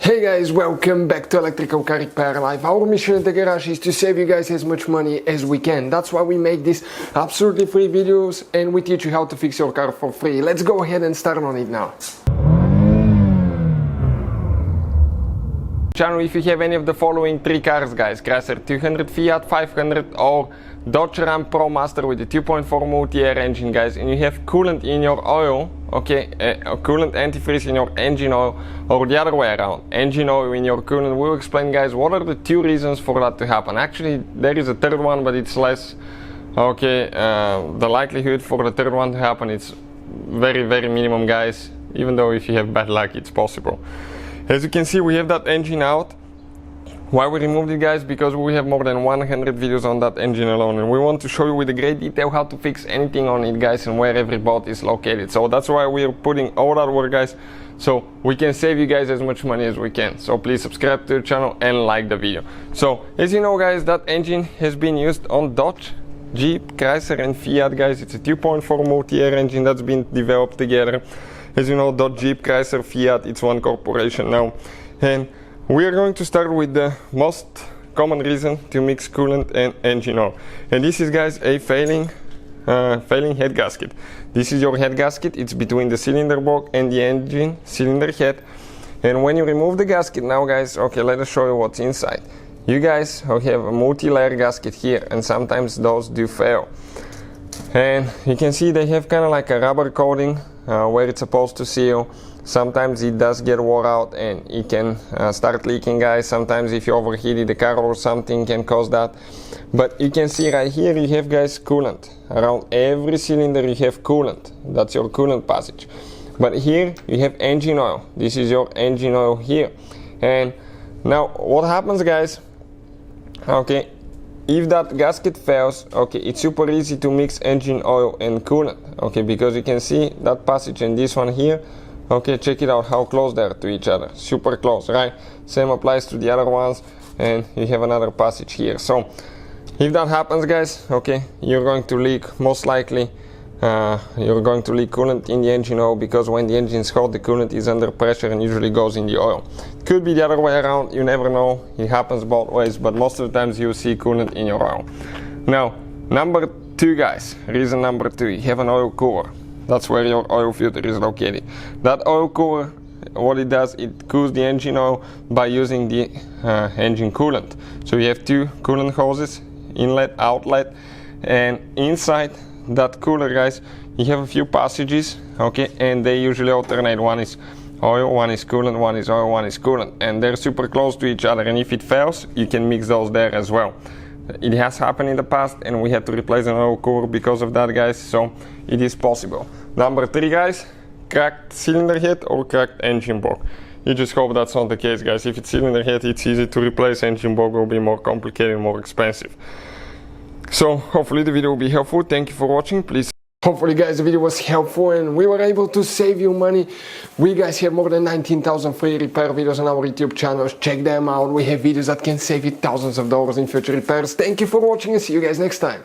Hey guys, welcome back to Electrical Car Repair Live. Our mission in the garage is to save you guys as much money as we can. That's why we make these absolutely free videos and we teach you how to fix your car for free. Let's go ahead and start on it now. Channel, if you have any of the following three cars, guys: Chrysler 200, Fiat 500 or Dodge Ram ProMaster with the 2.4 multi-air engine, guys, and you have coolant in your oil, okay, coolant antifreeze in your engine oil, or the other way around, engine oil in your coolant. We'll explain, guys, what are the two reasons for that to happen. Actually, there is a third one, but it's less, okay, the likelihood for the third one to happen is very, very minimum, guys, even though if you have bad luck, it's possible. As you can see, we have that engine out. Why we removed it, guys? Because we have more than 100 videos on that engine alone, and we want to show you with a great detail how to fix anything on it, guys, and where every bolt is located. So that's why we are putting all that work, guys, so we can save you guys as much money as we can. So please subscribe to the channel and like the video. So as you know, guys, that engine has been used on Dodge, Jeep, Chrysler and Fiat, guys. It's a 2.4 multi-air engine that's been developed together. As you know, Dodge, Jeep, Chrysler, Fiat, it's one corporation now. And we are going to start with the most common reason to mix coolant and engine oil. And this is, guys, a failing head gasket. This is your head gasket. It's between the cylinder block and the engine cylinder head. And when you remove the gasket now, guys, okay, let us show you what's inside. You guys have a multi-layer gasket here, and sometimes those do fail. And you can see they have kind of like a rubber coating where it's supposed to seal. Sometimes it does get wore out and it can start leaking, guys. Sometimes if you overheated the car or something can cause that. But you can see right here you have, guys, coolant. Around every cylinder you have coolant. That's your coolant passage. But here you have engine oil. This is your engine oil here. And now what happens, guys, okay, if that gasket fails, okay, it's super easy to mix engine oil and coolant, okay, because you can see that passage and this one here, okay, check it out how close they are to each other, super close, right? Same applies to the other ones, and you have another passage here. So if that happens, guys, okay, you're going to leak, most likely you're going to leak coolant in the engine oil, because when the engine is hot, the coolant is under pressure and usually goes in the oil. Could be the other way around, you never know, it happens both ways, but most of the times you see coolant in your oil. Now, number two, guys, reason number two, you have an oil cooler. That's where your oil filter is located. That oil cooler, what it does, it cools the engine oil by using the engine coolant. So you have two coolant hoses, inlet, outlet, and inside that cooler, guys, you have a few passages, okay, and they usually alternate. One is oil, one is coolant, one is oil, one is coolant, and they're super close to each other, and if it fails, you can mix those there as well. It has happened in the past and we had to replace an oil cooler because of that, guys, so it is possible. Number three, guys, cracked cylinder head or cracked engine block. You just hope that's not the case, guys. If it's cylinder head, it's easy to replace. Engine block will be more complicated, more expensive. So hopefully the video will be helpful. Thank you for watching. Please, hopefully, guys, the video was helpful and we were able to save you money. We, guys, have more than 19,000 free repair videos on our YouTube channels. Check them out. We have videos that can save you thousands of dollars in future repairs. Thank you for watching and see you guys next time.